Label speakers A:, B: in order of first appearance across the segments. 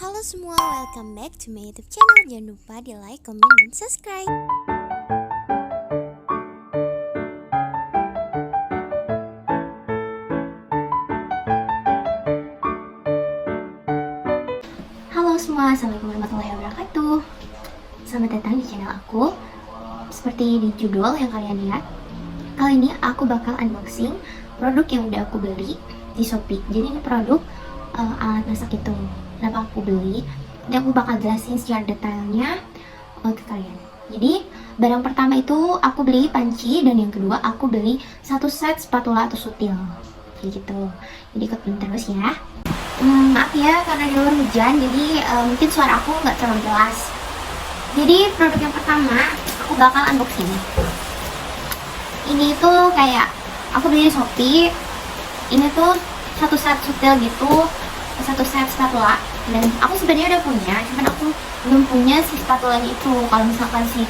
A: Halo semua, welcome back to my YouTube channel. Jangan lupa di like, comment, dan subscribe. Halo semua, assalamualaikum warahmatullahi wabarakatuh. Selamat datang di channel aku. Seperti di judul yang kalian lihat, kali ini aku bakal unboxing produk yang udah aku beli di Shopee. Jadi ini produk alat masak itu. Kenapa aku beli? Dan aku bakal jelasin secara detailnya ke kalian. Jadi barang pertama itu aku beli panci, dan yang kedua aku beli satu set spatula atau sutil. Kayak gitu. Jadi ikutin terus ya. Maaf ya karena di luar hujan, jadi mungkin suara aku nggak terlalu jelas. Jadi produk yang pertama aku bakal unboxing. Ini tuh kayak aku beli di Shopee. Ini tuh satu set sutil gitu, satu set spatula. Dan aku sebenarnya udah punya, cuman aku belum punya si spatulanya itu. Kalau misalkan si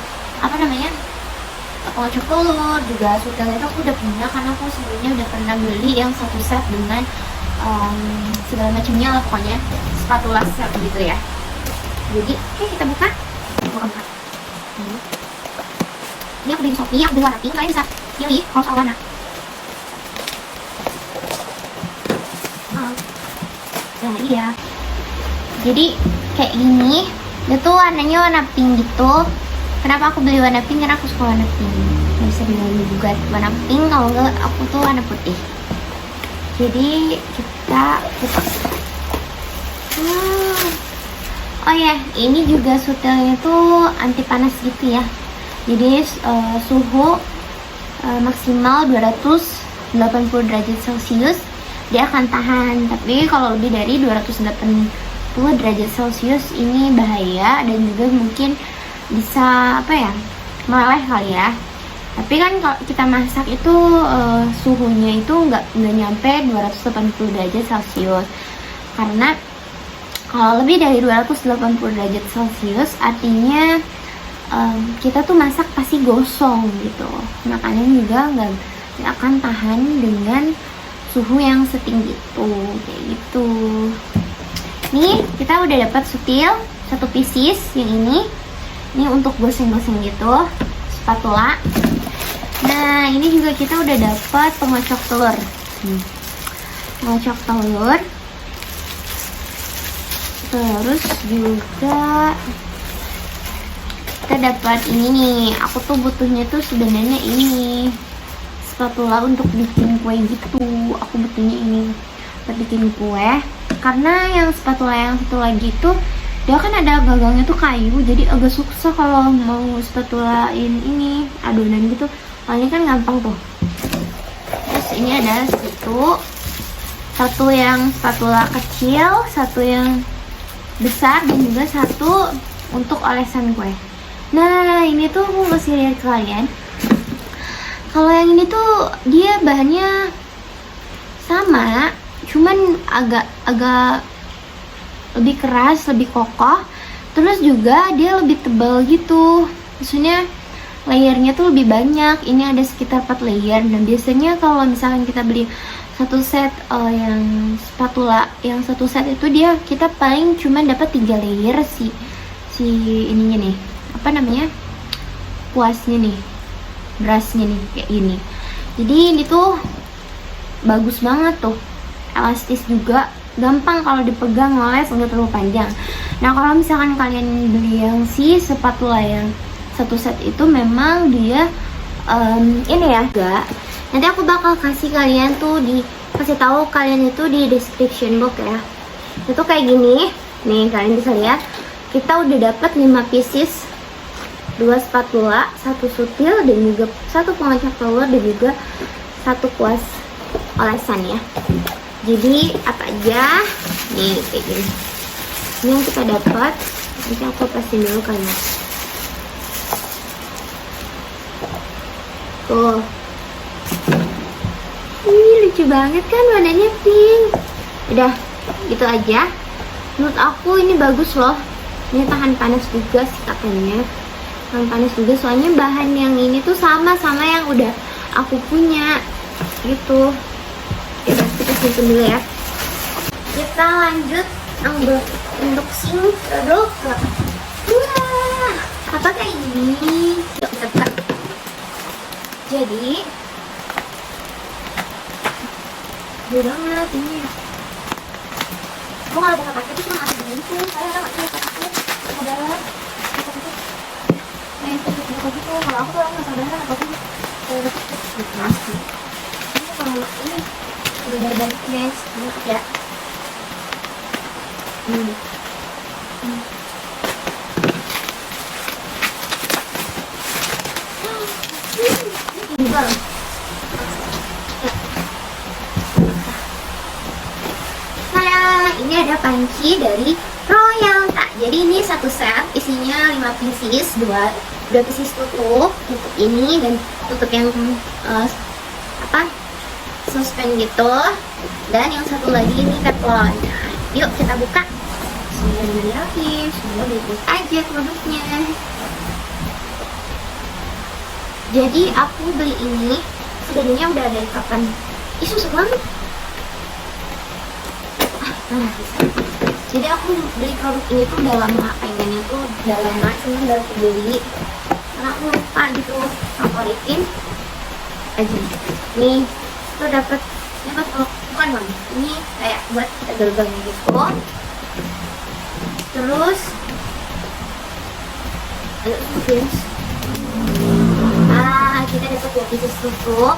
A: pengocok telur juga sutilnya itu aku udah punya, karena aku sebelumnya udah pernah beli yang satu set dengan segala macamnya lah, pokoknya spatula set gitu ya. Jadi oke, kita buka. Ini aku beli di Shopee, aku beli warna pink. Kalian bisa pilih kalau soal warna. Nah ini dia. Jadi kayak gini, dia tuh warnanya warna pink gitu. Kenapa aku beli warna pink? Karena aku suka warna pink. Nggak bisa bilang juga warna pink, kalau enggak aku tuh warna putih. Jadi kita buka. Oh ya, ini juga sutilnya tuh anti panas gitu ya. Jadi suhu maksimal 280 derajat Celcius dia akan tahan. Tapi kalau lebih dari 280 derajat Celcius ini bahaya, dan juga mungkin bisa meleleh kali ya. Tapi kan kalau kita masak itu suhunya itu nggak nyampe 280 derajat Celcius. Karena kalau lebih dari 280 derajat Celcius artinya kita tuh masak pasti gosong gitu. Makanya juga nggak akan tahan dengan suhu yang setinggi itu, kayak gitu. Nih kita udah dapat sutil satu pieces yang ini untuk goseng-goseng gitu, spatula. Nah ini juga kita udah dapat pengocok telur. Pengocok telur. Terus juga kita dapat ini nih. Aku tuh butuhnya tuh sebenarnya ini spatula untuk bikin kue gitu. Aku butuhnya ini buat bikin kue, karena yang spatula yang satu lagi tuh dia kan ada gagangnya tuh kayu, jadi agak susah kalau mau spatulain ini adonan gitu. Kalau ini kan gampang tuh. Terus ini ada satu yang spatula kecil, satu yang besar, dan juga satu untuk olesan kue. Nah ini tuh aku kasih lihat ke kalian. Kalau yang ini tuh dia bahannya sama, cuman agak lebih keras, lebih kokoh. Terus juga dia lebih tebal gitu. Maksudnya layernya tuh lebih banyak. Ini ada sekitar 4 layer. Dan biasanya kalau misalkan kita beli satu set yang spatula yang satu set itu kita paling cuman dapat 3 layer si ininya nih. Kuasnya nih. Brushnya nih kayak ini. Jadi ini tuh bagus banget tuh, elastis juga, gampang kalau dipegang, ngoles, nggak terlalu panjang. Nah kalau misalkan kalian beli yang si spatula yang satu set itu, memang dia ini ya enggak. Nanti aku bakal kasih tahu kalian itu di description box ya. Itu kayak gini nih, kalian bisa lihat kita udah dapat 5 pieces, 2 spatula, 1 sutil, dan juga 1 pengocok telur, dan juga 1 kuas olesan ya. Jadi apa aja nih kayak gini. Ini yang kita dapat. Nanti aku lepasin dulu kalian. Tuh. Ini lucu banget kan, warnanya pink. Udah, gitu aja. Menurut aku ini bagus loh. Ini tahan panas juga sih katanya. Tahan panas juga, soalnya bahan yang ini tuh sama yang udah aku punya gitu. Kita simpen dulu ya. Kita lanjut unboxing produk. Wah, apakah ini? Yuk kita buka. Jadi gede banget ini. Aku nggak buka paket itu cuma ngasih begini tuh. Saya nggak buka paket. Saudara, gitu. Kalau aku tuh orang nggak saudara apa sih? Saya dapat gitu. Ini kalau ini udah dari guys, ini ya. Nah, ini ada panci dari Royal. Nah, jadi ini satu set isinya 5 pieces, dua pieces tutup ini dan tutup yang suspend gitu, dan yang satu lagi ini teflon. Nah, yuk kita buka. Semoga baik-baik aja produknya. Jadi aku beli ini sebenarnya udah dari kapan? Susah banget. Jadi aku beli produk ini tuh udah lama, pengennya tuh udah lama, cuma baru aku beli karena aku lupa gitu favoritin aja. Nih tuh dapat bukan bang, ini kayak buat kita gergang gitu. Terus ada guys, kita dapat 2 pieces tutup.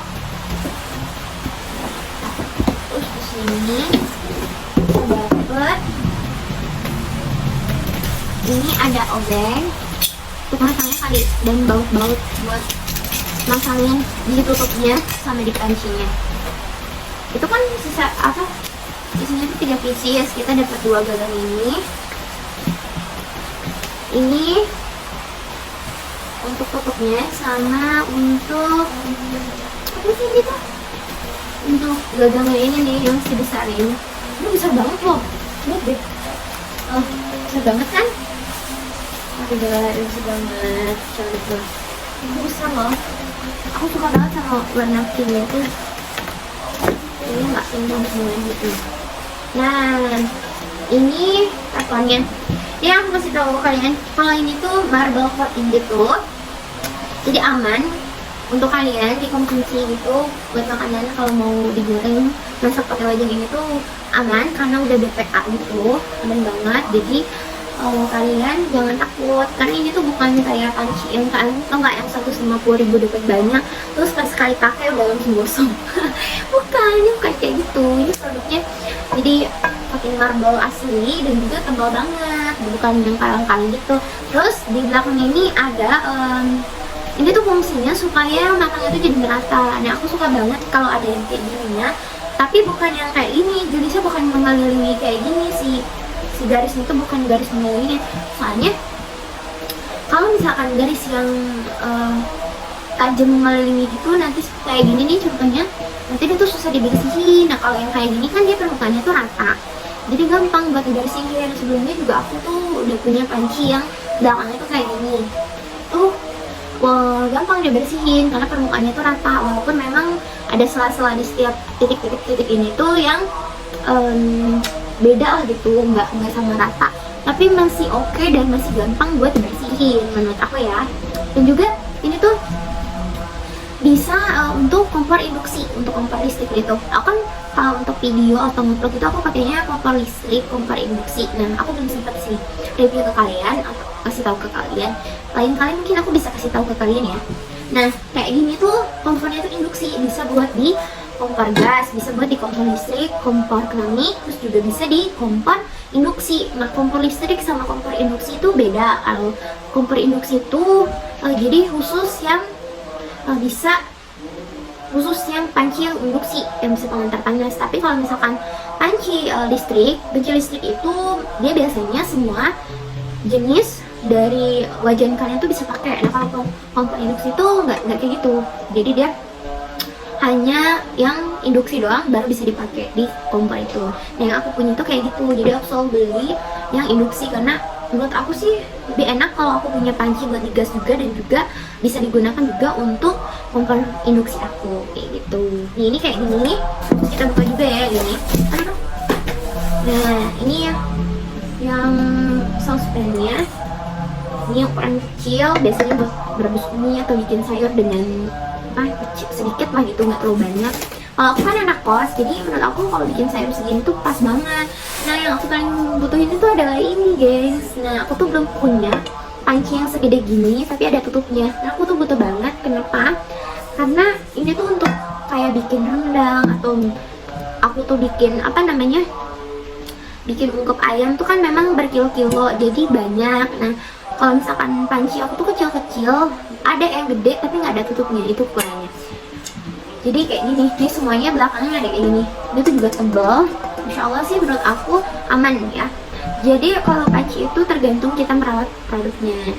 A: Terus di sini dapat ini ada obeng untuk masangnya kali, dan baut-baut buat masangin di tutupnya sama di pancinya. Itu kan sisa apa? Isinya itu 3 pieces. Kita dapat 2 gagang ini. Ini untuk tutupnya sama untuk apa sih gitu? Untuk gagangnya ini nih yang sebesar ini. Ini besar banget loh. Lihat deh. Oh, besar banget kan? Tapi besar banget. Coba tuh. Ini besar loh. Aku suka banget sama warna pinknya tuh. Ini nggak pink semua gitu. Nah, ini teflonnya. Ini aku kasih tahu kalian, kalau ini tuh marble coating gitu, jadi aman untuk kalian dikonsumsi gitu buat makanan. Kalau mau digoreng masak pakai wajan ini tuh aman karena udah BPA gitu, aman banget. Jadi kalian jangan takut, karena ini tuh bukan kayak panci yang kalian tau nggak, yang 150.000 dapat banyak terus pas sekali pakai udah langsung gosong. Ini bukan kayak gitu. Ini produknya jadi pakai marble asli dan juga tebal banget, bukan yang kaleng-kaleng gitu. Terus di belakang ini ada ini tuh fungsinya supaya makannya tuh jadi merata. Nah, aku suka banget kalau ada yang kayak gininya, tapi bukan yang kayak ini, jenisnya bukan mengelilingi kayak gini sih. Si garisnya itu bukan garis mengelilingi, soalnya kalau misalkan garis yang tajam mengelilingi gitu, nanti kayak gini nih contohnya, nanti dia tuh susah dibersihin. Nah, kalau yang kayak gini kan dia permukaannya tuh rata, jadi gampang buat dibersihin. Sebelumnya juga aku tuh udah punya panci yang belakangnya tuh kayak gini tuh, gampang dibersihin karena permukaannya tuh rata, walaupun memang ada sela-sela di setiap titik-titik ini tuh yang beda lah gitu, nggak sama rata, tapi masih oke dan masih gampang buat dibersihin menurut aku ya. Dan juga ini tuh bisa untuk kompor induksi, untuk kompor listrik gitu. Aku kan kalau untuk video atau ngevlog itu aku pakainya kompor listrik, kompor induksi. Nah, aku belum sempat sih review ke kalian atau kasih tahu ke kalian. Lain kali mungkin aku bisa kasih tahu ke kalian ya. Nah, kayak gini tuh kompornya tuh induksi, bisa buat di kompor gas, bisa buat di kompor listrik, kompor keramik, terus juga bisa di kompor induksi. Nah, kompor listrik sama kompor induksi itu beda. Kalau kompor induksi itu jadi khusus yang yang panci yang induksi yang bisa pengantar panas. Tapi kalau misalkan panci listrik itu dia biasanya semua jenis dari wajan kalian tuh bisa pakai. Nah, kalau kompor induksi itu nggak kayak gitu, jadi dia hanya yang induksi doang baru bisa dipakai di kompor itu. Nah, yang aku punya itu kayak gitu, jadi aku selalu beli yang induksi karena menurut aku sih lebih enak kalau aku punya panci buat digas juga, dan juga bisa digunakan juga untuk kompor induksi aku kayak gitu. Nih, ini kayak gini, kita buka juga ya ini. Nah, ini ya yang saucepannya. Ini ukuran kecil, biasanya buat merebus mie atau bikin sayur dengan kecil sedikit lah gitu, nggak terlalu banyak. Kalau aku kan anak kos, jadi menurut aku kalau bikin sayur segini tuh pas banget. Nah, yang aku paling butuhin itu adalah ini guys. Nah, aku tuh belum punya panci yang segede gini, tapi ada tutupnya. Nah, aku tuh butuh banget. Kenapa? Karena ini tuh untuk kayak bikin rendang, atau aku tuh bikin bikin ungkep ayam tuh kan memang berkilo-kilo, jadi banyak. Nah, kalau misalkan panci aku tuh kecil-kecil, ada yang gede tapi nggak ada tutupnya, itu kurangnya. Jadi kayak gini, ini semuanya belakangnya ada kayak gini. Ini tuh juga tebal. Insya Allah sih menurut aku aman ya. Jadi kalau panci itu tergantung kita merawat produknya.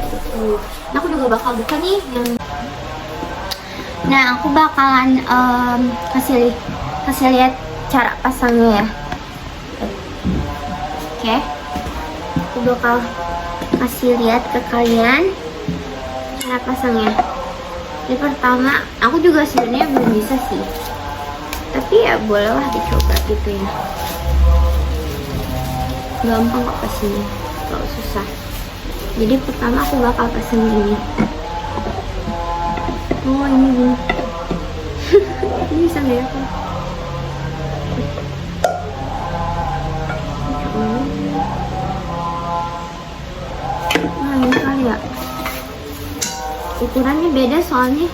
A: Gitu. Nah, aku juga bakal buka nih yang. Nah, aku bakalan kasih lihat cara pasangnya ya. Oke, aku bakal kasih lihat ke kalian cara pasangnya. Yang pertama, aku juga sebenarnya belum bisa sih, tapi ya bolehlah dicoba gitu ya. Gampang kok pasangnya, kalau susah. Jadi pertama aku bakal pasang ini. Oh, ini gini. Ini bisa nggak ya? Nah, ini kali ya. Ukurannya beda soalnya.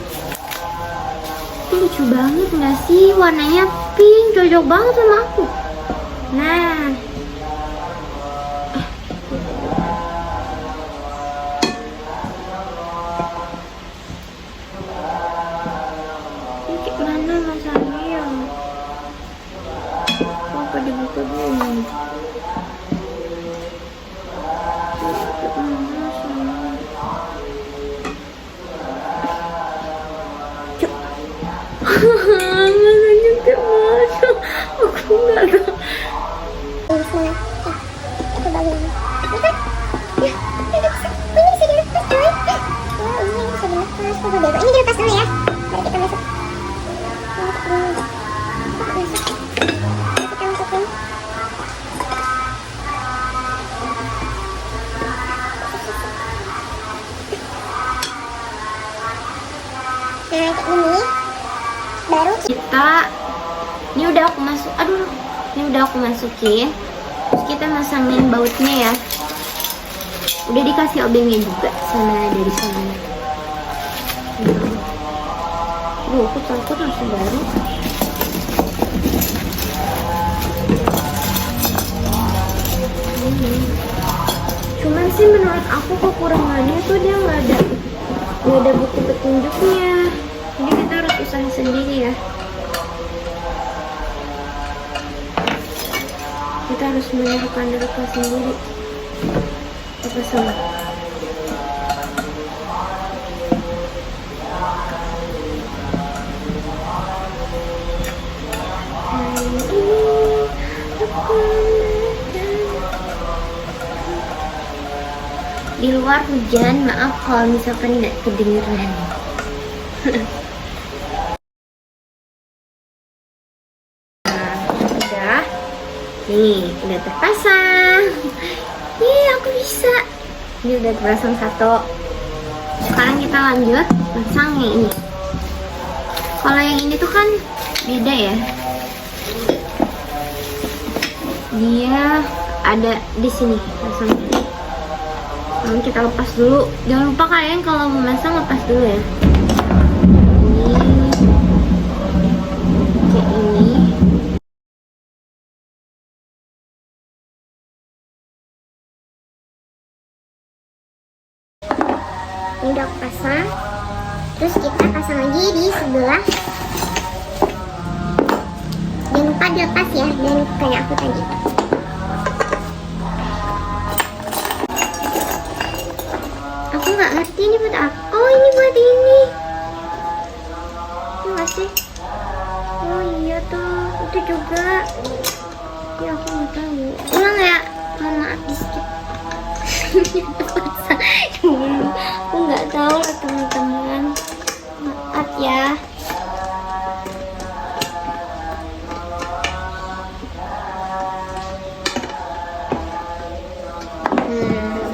A: Itu lucu banget nggak sih? Warnanya pink, cocok banget sama aku. Nah, ini kayak mana masanya ya? Apa dibuka dulu? Masanya kayak mana? Aku nggak tahu. Ini dilepas dulu ya. Baru kita masuk. Kita masukin. Nah, kayak gini. Baru kita, ini udah aku masukin. Terus kita masangin bautnya ya. Udah dikasih obengnya juga sana, dari sana. Aku takut masih baru. Cuman sih menurut aku kekurangannya tuh dia nggak ada buku petunjuknya. Jadi kita harus usaha sendiri ya. Kita harus menyiapkan data sendiri. Apa salah? Di luar hujan, maaf kalau misalkan nggak kedengeran. Udah, nih udah terpasang. Aku bisa. Ini udah terpasang satu. Sekarang kita lanjut pasang yang ini. Kalau yang ini tuh kan beda ya. Dia ada di sini pasangnya. Lalu kita lepas dulu. Jangan lupa kalian kalau mau masang lepas dulu ya. Ini kayak ini. Ini udah aku pasang. Terus kita pasang lagi di sebelah. Jangan lupa dilepas ya, dan kayak aku tadi. Aku nggak ngerti ini buat apa. Oh, ini buat ini. Ini nggak sih? Oh iya tuh, itu juga. Ya aku nggak tahu. Ulang ya. Mohon maaf di skip. Aku nggak tahu lah teman-teman. Maaf ya.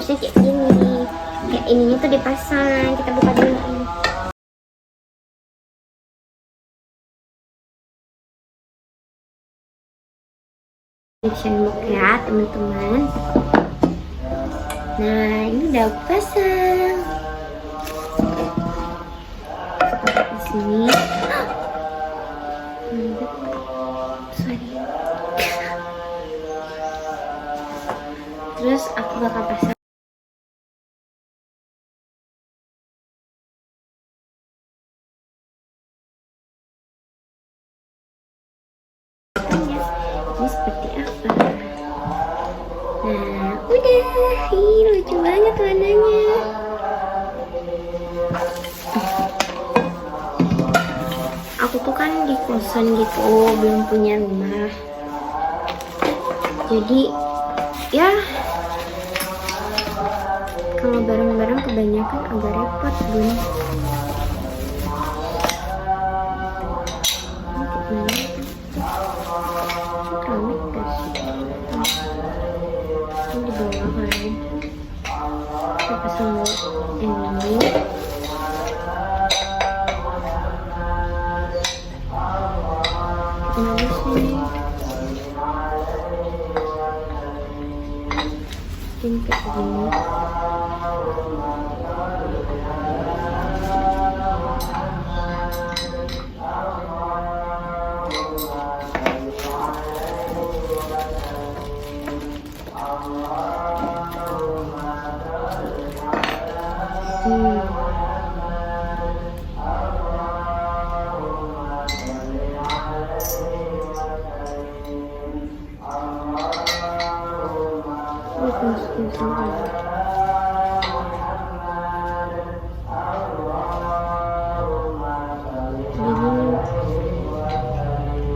A: biasanya kayak gini, kayak ininya tuh dipasang. Kita buka dulu ini. Action book ya teman-teman. Nah ini udah aku pasang di sini. Sorry. Terus aku bakal pasang ini seperti apa. Nah udah, ih lucu banget warnanya. Aku tuh kan di kosan gitu, belum punya rumah, jadi ya kalau barang-barang kebanyakan agak repot bun. Keramik guys, ini di bawah kan. Kita pasang ini. Gimana sih? Ini kayak gini.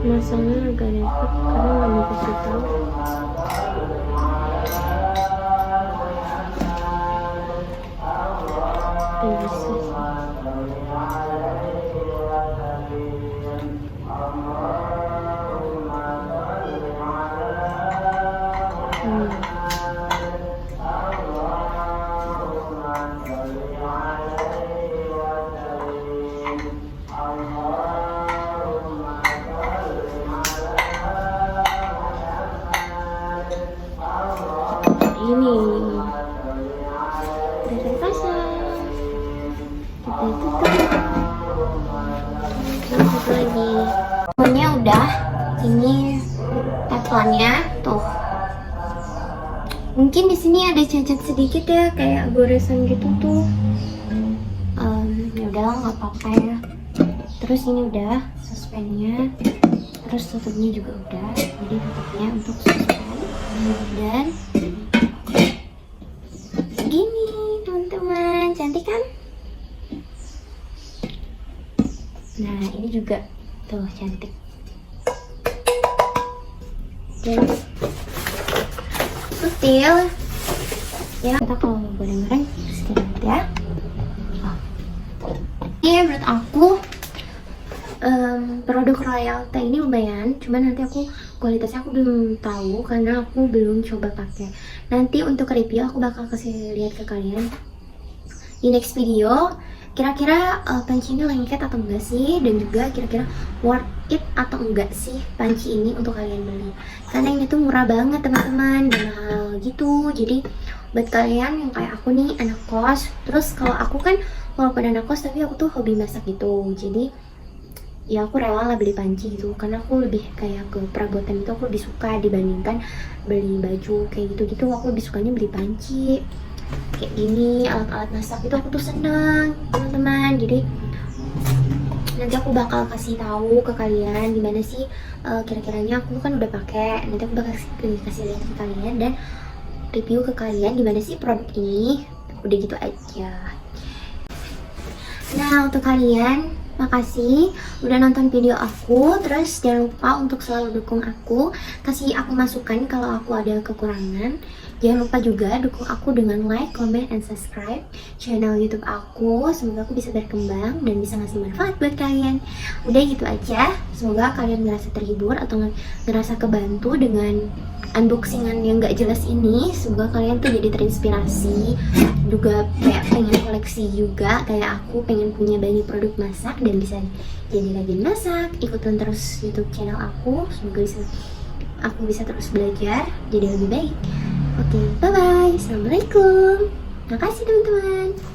A: Masangnya agak repot karena nggak mau kasih tahu. Bisa sih. Ini udah terpasang, kita tutup. Tutup lagi. Pokoknya udah, ini teflonnya tuh. Mungkin di sini ada cacat sedikit ya, kayak goresan gitu tuh. Ya udahlah, nggak apa-apa ya. Terus ini udah suspennya, terus tutupnya juga udah. Jadi tutupnya untuk suspen dan gini teman-teman, cantik kan? Nah ini juga tuh cantik dan sutil ya. Kita kalau mau goreng-goreng sedikit ya. Ini menurut aku produk Royalty ini lumayan, cuman nanti kualitasnya aku belum tahu karena aku belum coba pakai. Nanti untuk review aku bakal kasih lihat ke kalian di next video. Kira-kira panci ini lengket atau enggak sih, dan juga kira-kira worth it atau enggak sih panci ini untuk kalian beli. Karena ini tuh murah banget teman-teman, dan mahal gitu. Jadi buat kalian yang kayak aku nih, anak kos, terus kalau aku kan walaupun anak kos tapi aku tuh hobi masak gitu, jadi ya aku rela lah beli panci gitu, karena aku lebih kayak ke perabotan itu aku lebih suka dibandingkan beli baju kayak gitu-gitu. Aku lebih sukanya beli panci kayak gini, alat-alat masak itu aku tuh seneng teman-teman. Jadi nanti aku bakal kasih tahu ke kalian gimana sih kira-kiranya aku kan udah pakai. Nanti aku bakal kasih lihat ke kalian dan review ke kalian gimana sih produk ini. Udah gitu aja. Nah untuk kalian, makasih udah nonton video aku. Terus jangan lupa untuk selalu dukung aku, kasih aku masukan kalau aku ada kekurangan. Jangan lupa juga dukung aku dengan like, comment, and subscribe channel YouTube aku. Semoga aku bisa berkembang dan bisa ngasih manfaat buat kalian. Udah gitu aja. Semoga kalian ngerasa terhibur atau ngerasa kebantu dengan unboxingan yang gak jelas ini. Semoga kalian tuh jadi terinspirasi, juga kayak pengen koleksi juga kayak aku, pengen punya banyak produk masak dan bisa jadi rajin masak. Ikutan terus YouTube channel aku. Semoga aku bisa terus belajar jadi lebih baik. Oke, bye bye. Assalamualaikum. Makasih teman-teman.